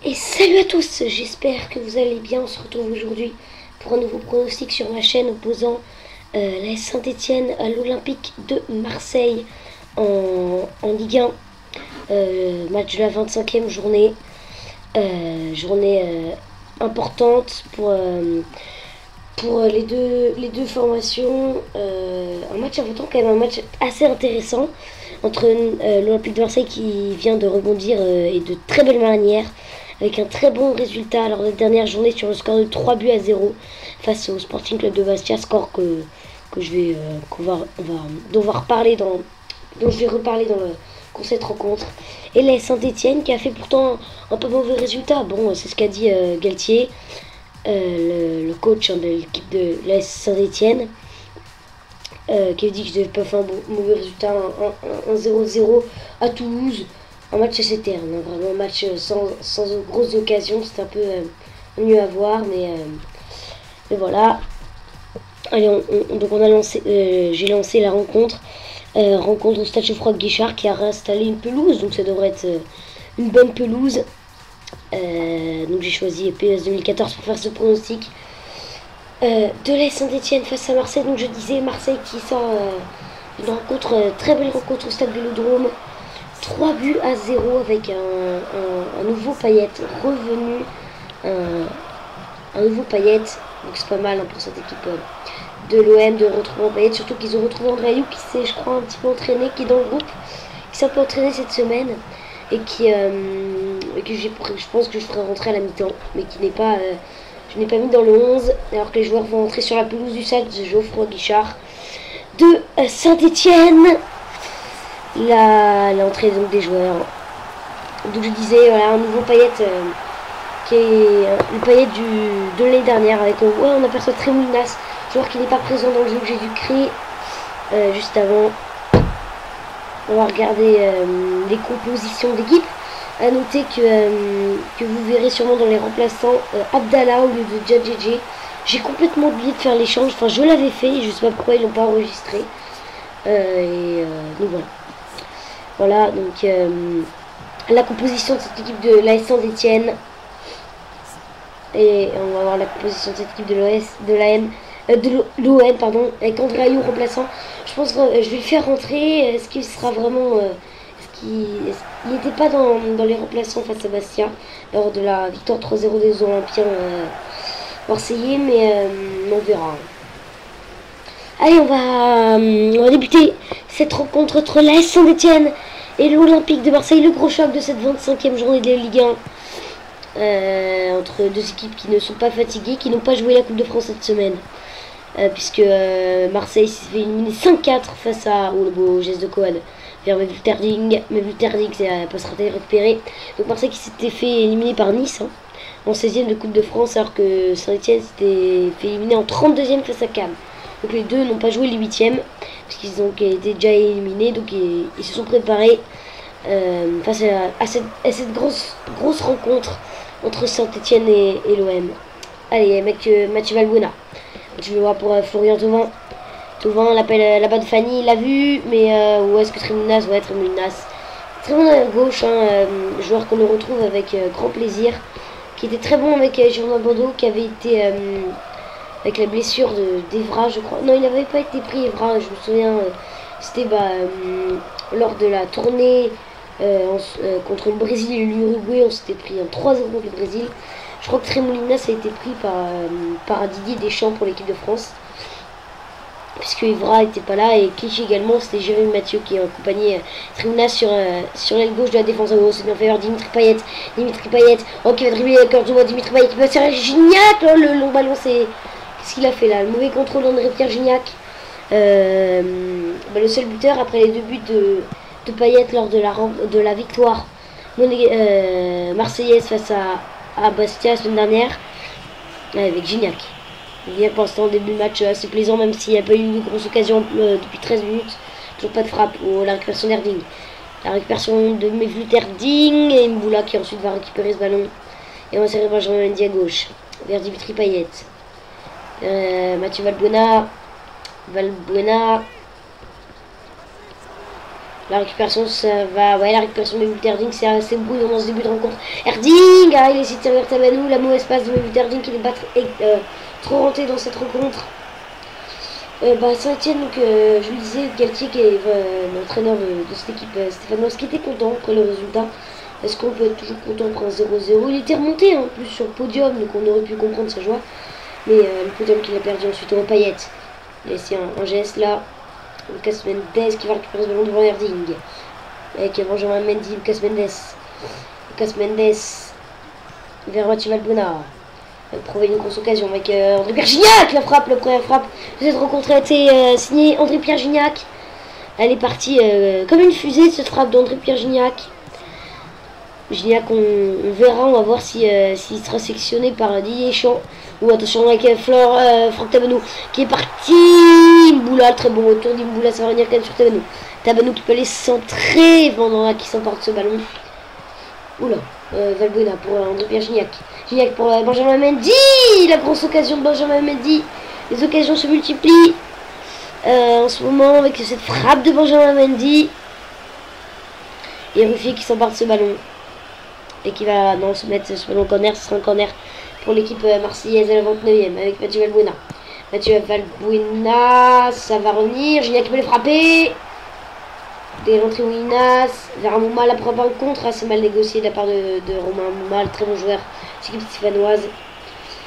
Et salut à tous, j'espère que vous allez bien. On se retrouve aujourd'hui pour un nouveau pronostic sur ma chaîne opposant la Saint-Étienne à l'Olympique de Marseille en Ligue 1. Match de la 25e journée. Journée importante pour les deux formations. Un match important, quand même un match assez intéressant entre l'Olympique de Marseille qui vient de rebondir et de très belle manière avec un très bon résultat lors de la dernière journée sur le score de 3 buts à 0 face au Sporting Club de Bastia, score dont on va reparler dont je vais reparler dans cette rencontre. Et la Saint-Étienne qui a fait pourtant un peu mauvais résultat. Bon, c'est ce qu'a dit Galtier, le coach de l'équipe de la Saint-Étienne, qui a dit que je devais pas faire un mauvais résultat, un 0-0 à Toulouse. Un match assez terne, hein, vraiment un match sans grosses occasions. C'était un peu mieux à voir, mais voilà. Allez, donc on a lancé, j'ai lancé la rencontre au Stade Geoffroy-Guichard qui a réinstallé une pelouse, donc ça devrait être une bonne pelouse. Donc j'ai choisi PS 2014 pour faire ce pronostic. De la Saint-Étienne face à Marseille, donc je disais Marseille qui sort une rencontre, très belle rencontre au Stade Vélodrome. 3 buts à 0 avec un nouveau Payet revenu, un nouveau Payet, donc c'est pas mal hein, pour cette équipe de l'OM de retrouver Payet, surtout qu'ils ont retrouvé André Ayew qui s'est je crois un petit peu entraîné, qui est dans le groupe, qui s'est un peu entraîné cette semaine et que je pense que je ferai rentrer à la mi-temps, mais qui n'est pas, je n'ai pas mis dans le 11 alors que les joueurs vont entrer sur la pelouse du Stade Geoffroy-Guichard de Saint-Étienne. L'entrée donc des joueurs. Donc je disais voilà un nouveau Payet qui est le Payet de l'année dernière avec on aperçoit Tremoulinas, joueur qui n'est pas présent dans le jeu que j'ai dû créer juste avant. On va regarder les compositions d'équipe. À noter que vous verrez sûrement dans les remplaçants Abdallah au lieu de Djadjedje. J'ai complètement oublié de faire l'échange, enfin je l'avais fait, je sais pas pourquoi ils l'ont pas enregistré. Donc voilà. Voilà, donc la composition de cette équipe de l'AS Saint-Étienne. Et on va voir la composition de cette équipe de l'OM, pardon, avec André Ayew remplaçant. Je pense que je vais le faire rentrer. Est-ce qu'il sera vraiment... il n'était pas dans les remplaçants face à Bastia lors de la victoire 3-0 des Olympiens marseillais, mais on verra. Allez, on va débuter cette rencontre entre l'AS Saint-Étienne et l'Olympique de Marseille, le gros choc de cette 25e journée de la Ligue 1, entre deux équipes qui ne sont pas fatiguées, qui n'ont pas joué la Coupe de France cette semaine, puisque Marseille s'est fait éliminer 5-4 face au beau geste de Coad vers Mevluterding, ça passera à récupérer. Donc Marseille qui s'était fait éliminer par Nice en 16e de Coupe de France, alors que Saint-Étienne s'était fait éliminer en 32e face à Cannes. Donc les deux n'ont pas joué les 8e, puisqu'ils ont été déjà éliminés, donc ils se sont préparés face à cette grosse rencontre entre Saint-Étienne et l'OM. Allez, Mathieu Valbuena. Je vais voir pour Florian Thauvin. Thauvin l'appelle là-bas de Fanny, il l'a vu, mais où est-ce que Tremoulinas? Ouais, Tremoulinas. Très bon à gauche, joueur qu'on le retrouve avec grand plaisir, qui était très bon avec Jérôme Bordeaux, qui avait été... avec la blessure d'Evra, je crois. Non, il n'avait pas été pris, Evra, je me souviens. C'était lors de la tournée contre le Brésil et l'Uruguay. On s'était pris un 3-0 contre le Brésil. Je crois que Tremoulinas a été pris par Didier Deschamps pour l'équipe de France, puisque Evra n'était pas là. Et Clichy également, c'était Jérémy Mathieu qui a accompagné Tremoulinas sur l'aile gauche de la défense. Oh, c'est bien fait, Dimitri Payet. Oh, qui va dribbler le cœur de moi, Dimitri Payet qui va faire Gignac. Oh, le long ballon, c'est... Qu'est-ce qu'il a fait là? Le mauvais contrôle d'André-Pierre Gignac. Le seul buteur après les deux buts de Payet lors de la victoire marseillaise face à Bastia la semaine dernière, avec Gignac. Gignac pour l'instant début de match assez plaisant, même s'il n'y a pas eu une grosse occasion depuis 13 minutes. Toujours pas de frappe. La récupération d'Erding. La récupération de Mevluterding et Mboula qui ensuite va récupérer ce ballon. Et on va serrer Benjamin Mendy à gauche vers Dimitri Payet. Mathieu Valbuena. La récupération, ça va. Ouais, la récupération de Mehmet Erding, c'est assez brouillon dans ce début de rencontre. Erding, il essaie de servir Tabanou. La mauvaise passe de Mehmet Erding qui n'est pas trop rentré dans cette rencontre. Saint-Etienne, donc je vous disais, Galtier, qui est l'entraîneur de cette équipe stéphanoise, qui était content après le résultat. Est-ce qu'on peut être toujours content après un 0-0? Il était remonté en plus sur le podium, donc on aurait pu comprendre sa joie. Mais le podium qu'il a perdu ensuite au Payet. Il a laissé un geste là. Lucas Mendes qui va récupérer ce ballon devant Erding. Avec Benjamin Mendy, Lucas Mendes vers Mathieu Valbuena. Prouver une grosse occasion avec André Pierre Gignac. La première frappe de cette rencontre a été signée André Pierre Gignac. Elle est partie comme une fusée, cette frappe d'André Pierre Gignac. Gignac, on verra, on va voir s'il sera sectionné par Didier Deschamps. Ou attention avec Franck Tabanou qui est parti. Mboula, très bon retour d'Imboula, ça va revenir quand même sur Tabanou. Tabanou qui peut aller centrer pendant là qui s'emporte ce ballon. Oula, Valbuena pour André Pierre Gignac. Gignac pour Benjamin Mendy. La grosse occasion de Benjamin Mendy. Les occasions se multiplient en ce moment avec cette frappe de Benjamin Mendy. Et Ruffier qui s'empare de ce ballon. Et qui va se mettre ce ballon corner. Ce sera un corner pour l'équipe marseillaise à la 29e avec Mathieu Valbuena. Mathieu Valbuena, ça va revenir. Gignac qui peut les frapper. Des rentrées Winas vers Mouma, la propre contre, assez mal négocié de la part de Romain Mouma, le très bon joueur de l'équipe stéphanoise.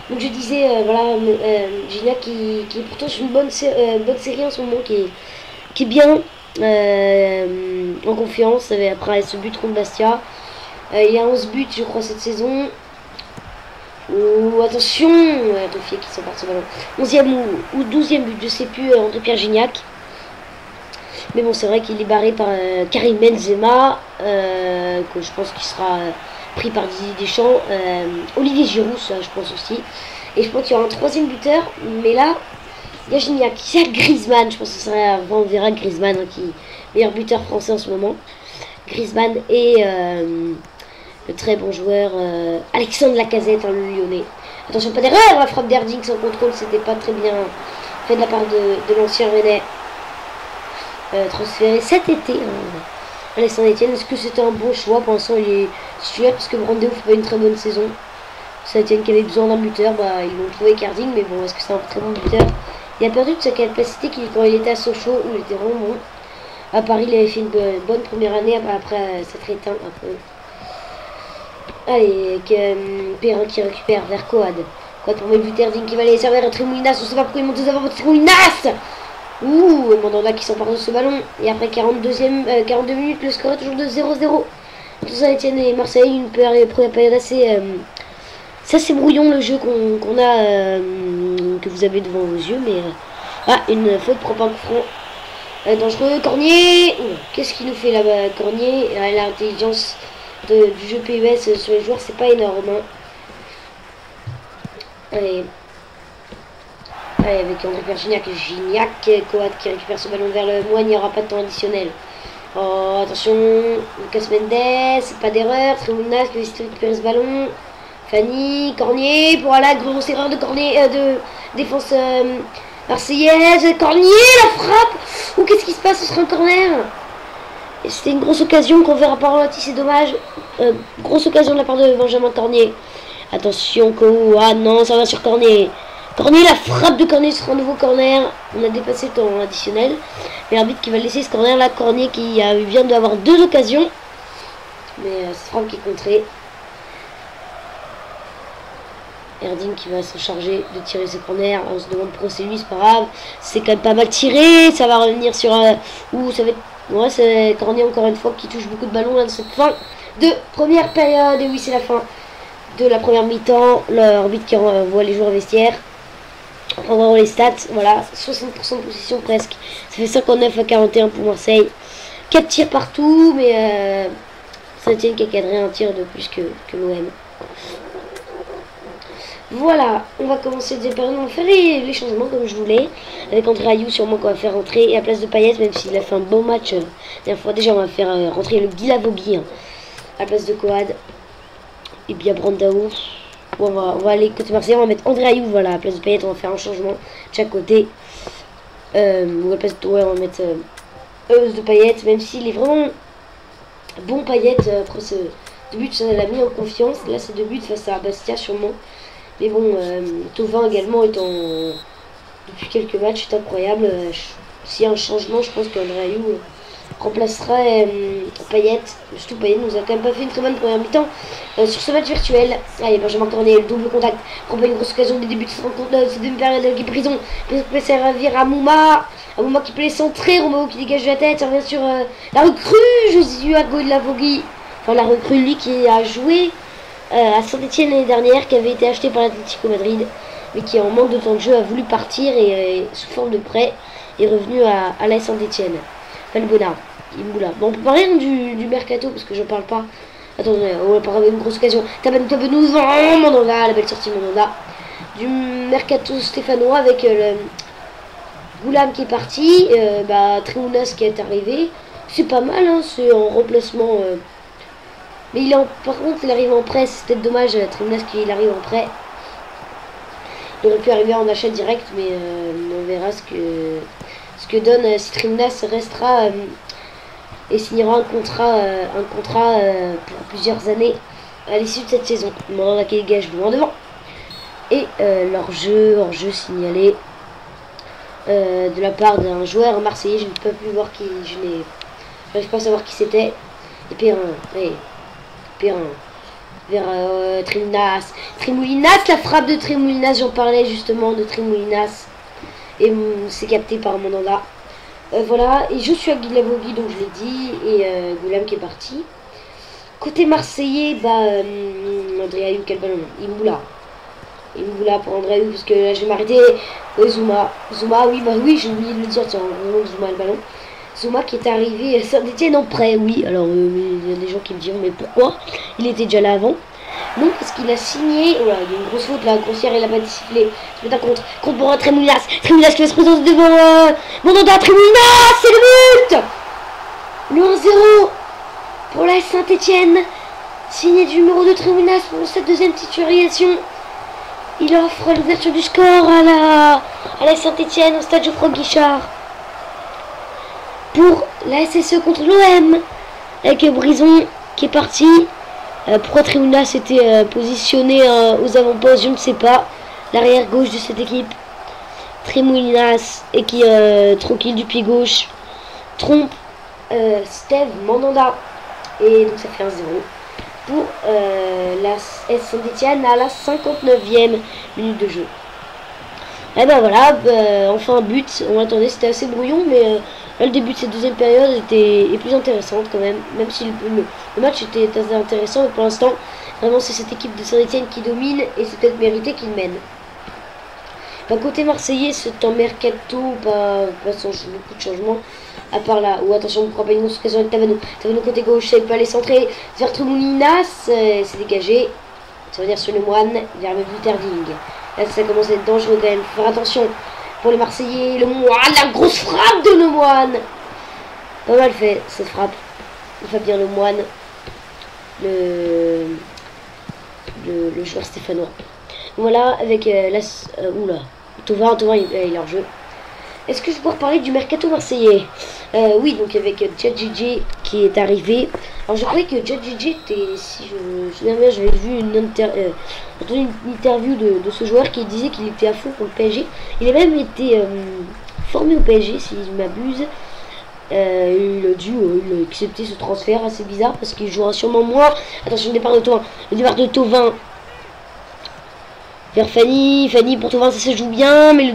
Donc je disais, voilà, Gignac qui est pourtant sur une bonne série en ce moment, qui est bien en confiance, après ce but contre Bastia. Il y a 11 buts je crois cette saison. Attention, Ruffier qui s'empare de ce ballon. 11e ou 12e but, je sais plus, André Pierre Gignac. Mais bon, c'est vrai qu'il est barré par Karim Benzema, que je pense qu'il sera pris par Didier Deschamps. Olivier Giroud, ça je pense aussi. Et je pense qu'il y aura un 3e buteur. Mais là, il y a Gignac, il y a Griezmann. Je pense que ce sera on verra Griezmann, qui est meilleur buteur français en ce moment. Griezmann et le très bon joueur Alexandre Lacazette, le Lyonnais. Attention, pas d'erreur, la frappe d'Erding sans contrôle, c'était pas très bien fait de la part de l'ancien Rennais. Transféré cet été à Saint-Etienne. Est-ce que c'était un bon choix? Pour l'instant il est titulaire parce que Brandeo fait pas une très bonne saison. Saint-Etienne qui avait besoin d'un buteur, ils l'ont trouvé Carding, mais bon, est-ce que c'est un très bon buteur? Il a perdu de sa capacité quand il était à Sochaux où il était vraiment bon. À Paris il avait fait une bonne première année, après s'être éteint un peu. Allez, Perrin qui récupère vers Coad. Coad pour Mehmet Erding qui va aller servir à Trimoulinas. On sait pas pourquoi il monte aux avant Trimoulinas. Mandanda qui s'empare de ce ballon. Et après 42 minutes, le score est toujours de 0-0. Saint-Etienne et Marseille, une première période assez brouillon, le jeu qu'on a, que vous avez devant vos yeux. Mais une faute propre un coup franc. Dangereux, Cornier. Qu'est-ce qu'il nous fait là-bas, Cornier? L'intelligence du jeu PES sur les joueurs, c'est pas énorme. Allez, avec André Pierre Gignac, Coad qui récupère ce ballon vers le Moine, il n'y aura pas de temps additionnel. Oh, attention, Lucas Mendes, pas d'erreur, Trimoulinas qui va récupérer ce ballon. Fanny, Cornier, pour la grosse erreur de Cornier, de défense marseillaise. Cornier, la frappe. Qu'est-ce qui se passe? Ce sera un corner. C'était une grosse occasion qu'on verra pas ralenti, c'est dommage. Grosse occasion de la part de Benjamin Cornier. Attention, non, ça va sur Cornier. Cornier, la frappe de Cornier sera un nouveau corner. On a dépassé le temps additionnel. Mais l'arbitre qui va laisser ce corner là. Cornier qui vient d'avoir 2 occasions. Mais cette frappe qui est contrée. Erding qui va se charger de tirer ce corner. On se demande pourquoi c'est lui, c'est pas grave. C'est quand même pas mal tiré. Ça va revenir sur... ça va être... Ouais, c'est Cornier encore une fois qui touche beaucoup de ballons là dans cette fin de première période. Et oui, c'est la fin de la première mi-temps. L'arbitre qui envoie les joueurs vestiaires. On va voir les stats. Voilà, 60% de possession presque. Ça fait 59-41 pour Marseille. 4 tirs partout, mais Saint-Etienne qui a cadré un tir de plus que l'OM. Voilà, on va commencer le deuxième période. On va faire les changements comme je voulais. Avec André Ayou sûrement qu'on va faire rentrer. Et à place de Payet, même s'il a fait un bon match la dernière fois. Déjà on va faire rentrer le Guy Lavogui à la place de Coad. Et bien Brandao. Bon, on va aller côté Marseille. On va mettre André Ayou, voilà, à la place de Payet. On va faire un changement de chaque côté. On va mettre de Payet, même s'il est vraiment bon Payet après ce deux buts, ça l'a mis en confiance. Là, c'est 2 buts face à Bastia sûrement. Mais bon, Thauvin également est en depuis quelques matchs, c'est incroyable. S'il y a un changement, je pense qu'André Ayew remplacera Payet. Surtout Payet nous a quand même pas fait une très bonne première mi-temps sur ce match virtuel. Allez, Benjamin Cornet, le double contact, prend pas une grosse occasion des débuts de cette demi-période de prison. Peut servir à Mouma. Mouma qui peut les centrer, Romeo qui dégage de la tête, ça revient sur la recrue, Josué Ago de la Vogui. Enfin, la recrue, lui qui a joué à Saint-Etienne l'année dernière, qui avait été acheté par l'Atlético Madrid, mais qui en manque de temps de jeu a voulu partir et sous forme de prêt est revenu à la Saint-Etienne. Falbona, Imboula. Bon, on peut parler du mercato parce que je parle pas. Attendez, on va parler d'une grosse occasion. Tabanou, Mandanda, la belle sortie Mandanda. Du mercato stéphanois avec le Goulam qui est parti, Trimounas qui est arrivé. C'est pas mal, hein, c'est en remplacement. Mais par contre, il arrive en prêt. C'est peut-être dommage, Trimounas qu'il arrive en prêt. Il aurait pu arriver en achat direct, mais on verra ce que donne si Trimounas restera et signera un contrat pour plusieurs années à l'issue de cette saison. Mandanda qui dégage loin devant. Et leur hors-jeu signalé de la part d'un joueur marseillais. Je ne peux plus voir qui. Je n'arrive pas à savoir qui c'était. Et Perrin. Perrin. Vers Trimoulinas. La frappe de Trimoulinas. J'en parlais justement de Trimoulinas. Et c'est capté par Mandanda. Voilà. Et je suis à Guilavogui, donc je l'ai dit. Et Goulam qui est parti. Côté marseillais, André Ayew, quel ballon. Imboula pour André Ayew, parce que là je vais m'arrêter. Zouma, oui, j'ai oublié de le dire, tiens, Zouma le ballon. Zouma qui est arrivé à Saint-Etienne en prêt, oui. Alors, il y a des gens qui me diront, mais pourquoi? Il était déjà là avant. Non, parce qu'il a signé. Oh là, il y a une grosse faute là, grossière, il a pas sifflé. C'est un contre pour un Trimoulinas. Trimoulinas qui va se présenter devant Mandanda. Trimoulinas, c'est le but! Le 1-0 pour la Saint-Etienne. Signé du numéro de Trimoulinas pour cette deuxième titularisation. Il offre l'ouverture du score à la Saint-Etienne au stade Geoffroy-Guichard. Pour la SSE contre l'OM. Avec Brison qui est parti. Pourquoi Trimoulinas était positionné aux avant-postes, je ne sais pas. L'arrière gauche de cette équipe. Trimoulinas et qui tranquille du pied gauche. Trompe Steve Mandanda. Et donc ça fait 1-0. Pour la S Saint-Etienne à la 59e minute de jeu. Et ben voilà, enfin un but. On attendait, c'était assez brouillon, mais là, le début de cette deuxième période est plus intéressante quand même. Même si le match était assez intéressant, mais pour l'instant, vraiment c'est cette équipe de Saint-Etienne qui domine et c'est peut-être mérité qu'il mène. Côté marseillais, c'est un mercato, pas beaucoup de changements. À part là, ou attention, on ne prend pas une grosse occasion avec Tabanou. Tabanou côté gauche, il peut aller centrer vers Trimoulinas, c'est dégagé. Ça veut dire sur le Moine, vers le Buterving. Là, ça commence à être dangereux quand même. Faut faire attention pour les Marseillais. Le Moine, la grosse frappe de Le Moine. Pas mal fait cette frappe. Fabien Le Moine, le joueur stéphanois. Voilà, avec oula, Thauvin, il est hors jeu. Est-ce que je peux reparler du mercato marseillais? Oui, donc avec Djadjidji qui est arrivé. Alors je croyais que Djadjidji était, si je me souviens, j'avais vu entendu une interview de ce joueur qui disait qu'il était à fond pour le PSG. Il a même été formé au PSG, si je m'abuse. Il a accepté ce transfert assez bizarre parce qu'il jouera sûrement moins. Attention, le départ de Thauvin. Le départ de Thauvin. Vers Fanny pour Thauvin, ça se joue bien, mais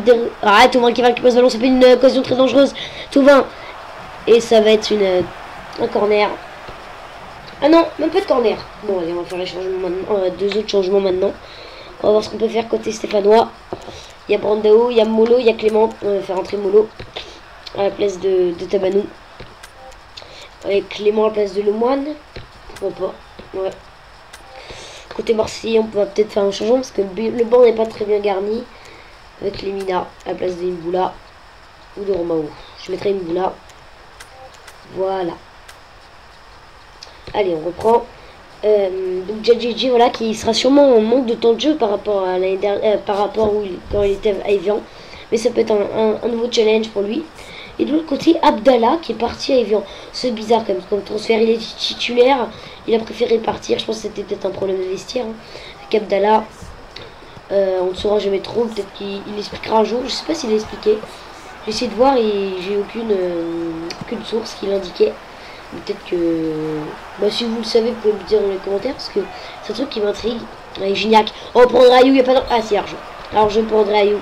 Thauvin qui va récupérer ce ballon, ça fait une occasion très dangereuse. Thauvin, et ça va être un corner. Ah non, même pas de corner. Bon, allez, on va faire les changements maintenant, deux autres changements maintenant. On va voir ce qu'on peut faire côté stéphanois. Il y a Brandao, il y a Molo, il y a Clément. On va faire entrer Molo à la place de Tabanou. Avec Clément à la place de Lemoine. Pourquoi pas. Ouais. Côté Marseillais, on peut peut-être faire un changement parce que le banc n'est pas très bien garni. Avec Lemina à la place de Imboula ou de Romao. Je mettrai Imboula. Voilà. Allez, on reprend. Donc Djadjidji, voilà, qui sera sûrement en manque de temps de jeu par rapport à l'année dernière, par rapport quand il était à Evian. Mais ça peut être un nouveau challenge pour lui. Et de l'autre côté, Abdallah qui est parti à Evian. C'est bizarre quand même, comme transfert, il est titulaire. Il a préféré partir. Je pense que c'était peut-être un problème de vestiaire. Hein. Avec Abdallah, on ne saura jamais trop. Peut-être qu'il expliquera un jour. Je sais pas s'il a expliqué. J'ai essayé de voir et j'ai aucune source qui l'indiquait. Peut-être que... Bah, si vous le savez, vous pouvez me dire dans les commentaires. Parce que c'est un truc qui m'intrigue. Avec Gignac. Oh, pour André Ayew, il n'y a pas de... Ah, si, argent. Hors-jeu pour André Ayew.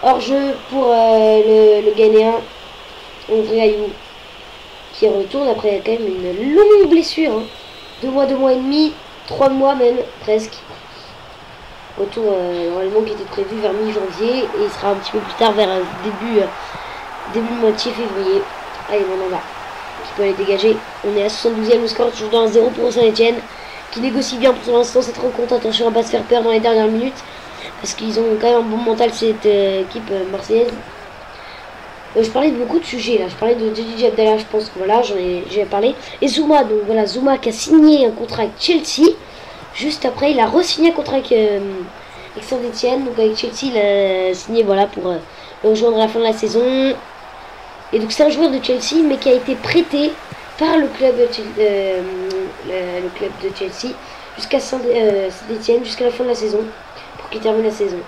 Hors-jeu pour le Ghanéen. André Ayew. Qui retourne après quand même une longue blessure. Hein. 2 mois et demi. 3 mois même, presque. Retour normalement qui était prévu vers mi-janvier. Et il sera un petit peu plus tard vers début moitié février. Allez, bon, on va. Qui peut aller dégager. On est à 72e, le score toujours dans un 0 pour Saint-Etienne. Qui négocie bien pour l'instant cette rencontre. Attention à ne pas se faire perdre dans les dernières minutes. Parce qu'ils ont quand même un bon mental cette équipe marseillaise. Je parlais de beaucoup de sujets là. Je parlais de Djidji Abdallah, je pense que voilà, j'ai parlé. Et Zouma, donc voilà, Zouma qui a signé un contrat avec Chelsea. Juste après, il a re-signé un contrat avec Saint-Etienne. Donc avec Chelsea, il a signé voilà, pour le rejoindre à la fin de la saison. Et donc c'est un joueur de Chelsea, mais qui a été prêté par le club de Chelsea jusqu'à Saint-Etienne, jusqu'à la fin de la saison. Pour qu'il termine la saison.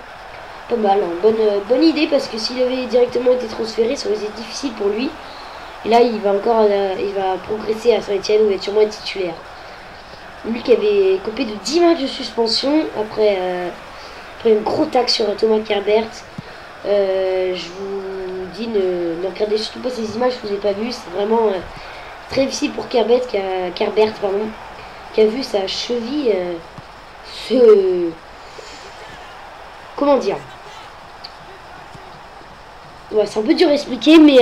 Pas mal, hein. Bonne idée parce que s'il avait directement été transféré, ça aurait été difficile pour lui. Et là, il va progresser à Saint-Etienne où il va sûrement être titulaire. Lui qui avait copé de 10 matchs de suspension après une gros taxe sur Thomas Kerbert. Je vous dis, ne regardez surtout pas ces images que vous n'avez pas vues. C'est vraiment très difficile pour Kerbert qui a vu sa cheville comment dire? Ouais, c'est un peu dur à expliquer, mais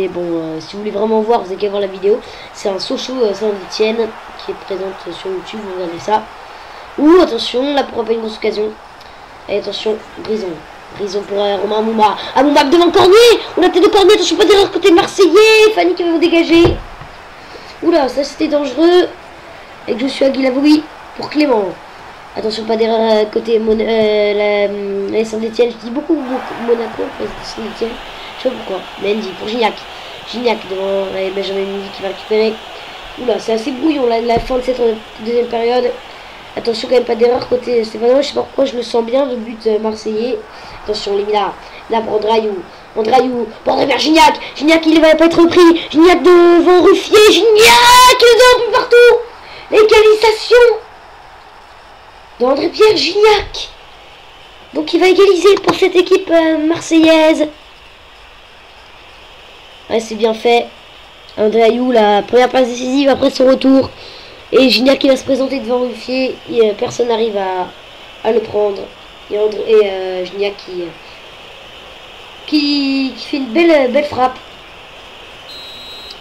bon, si vous voulez vraiment voir, vous avez qu'à voir la vidéo. C'est un Sochaux Saint-Etienne qui est présente sur YouTube, vous regardez ça. Ouh, attention, là pourquoi pas une grosse occasion. Et attention, Grison pour Romain Amouma. Amouma devant Cornier. On a tête de Cornier, attention pas d'erreur côté marseillais. Fanny qui va vous dégager. Oula, ça c'était dangereux. Avec Joshua Guilavogui pour Clément. Attention, pas d'erreur côté la Saint-Etienne. Je dis beaucoup Monaco, Saint-Etienne. Je sais pas pourquoi. Mendy pour Gignac. Gignac devant Benjamin Mendy qui va récupérer. Oula, c'est assez brouillon la fin de cette deuxième période. Attention, quand même pas d'erreur côté Stéphano. Je sais pas pourquoi je le sens bien, le but marseillais. Attention, Lemina. Là pour André Ayew. André Ayew. Pour André vers Gignac. Gignac, il va pas être repris. Gignac devant Ruffier. Gignac devant plus partout. L'égalisation d'André Pierre Gignac. Donc il va égaliser pour cette équipe marseillaise. Ouais, c'est bien fait. André Ayew, la première passe décisive après son retour. Et Gignac qui va se présenter devant Ruffier. Personne n'arrive à le prendre. Et Gignac qui fait une belle frappe.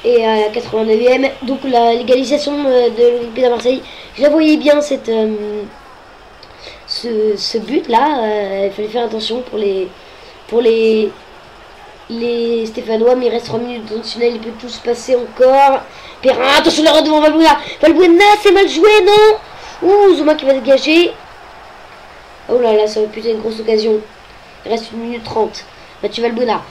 Et à la 89e, donc l'égalisation de l'Olympique de Marseille. Je la voyais bien ce but là. Il fallait faire attention pour les Stéphanois, mais il reste 3 minutes d'additionnel, il peut tout se passer encore. Perrin, attention l'erreur devant Valbuena. Valbuena, c'est mal joué, non? Ouh, Zouma qui va dégager. Oh là là, ça aurait pu être une grosse occasion. Il reste 1 minute 30. Mathieu Valbuena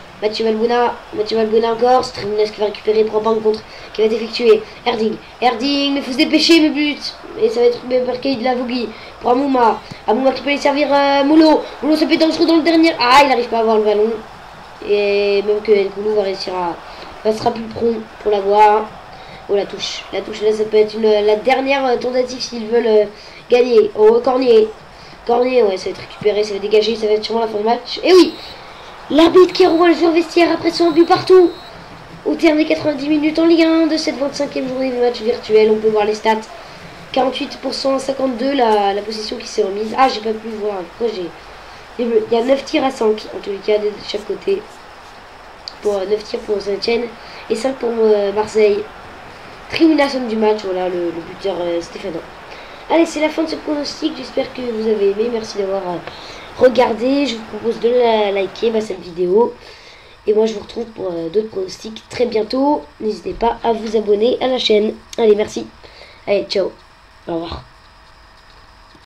encore. C'est Trémounas qui va récupérer, prend pas en contre, qui va être effectué. Erding, mais faut se dépêcher, mes buts. Et ça va être marqué de la Vogui pour Amouma. Amouma qui peut aller servir Moulo. Moulo, ça peut être dangereux dans le dernier. Ah, il n'arrive pas à avoir le ballon. Et même que Nkoulou va réussir sera plus prompt pour l'avoir. Oh, la touche là, ça peut être la dernière tentative s'ils veulent gagner. Oh, Cornier, ouais, ça va être récupéré, ça va dégager, ça va être sûrement la fin de match. Et oui, l'arbitre qui renvoie le joueur vestiaire après son but partout. Au terme des 90 minutes en Ligue 1 de cette 25e journée de match virtuel, on peut voir les stats. 48% à 52, la position qui s'est remise. Ah, j'ai pas pu voir. Pourquoi il y a 9 tirs à 5, en tous les cas, de chaque côté. Pour 9 tirs pour Saint-Etienne et 5 pour Marseille. Trémounas homme du match, voilà, le buteur Stéphano. Allez, c'est la fin de ce pronostic. J'espère que vous avez aimé. Merci d'avoir regardé. Je vous propose de liker cette vidéo. Et moi, je vous retrouve pour d'autres pronostics très bientôt. N'hésitez pas à vous abonner à la chaîne. Allez, merci. Allez, ciao. Au revoir.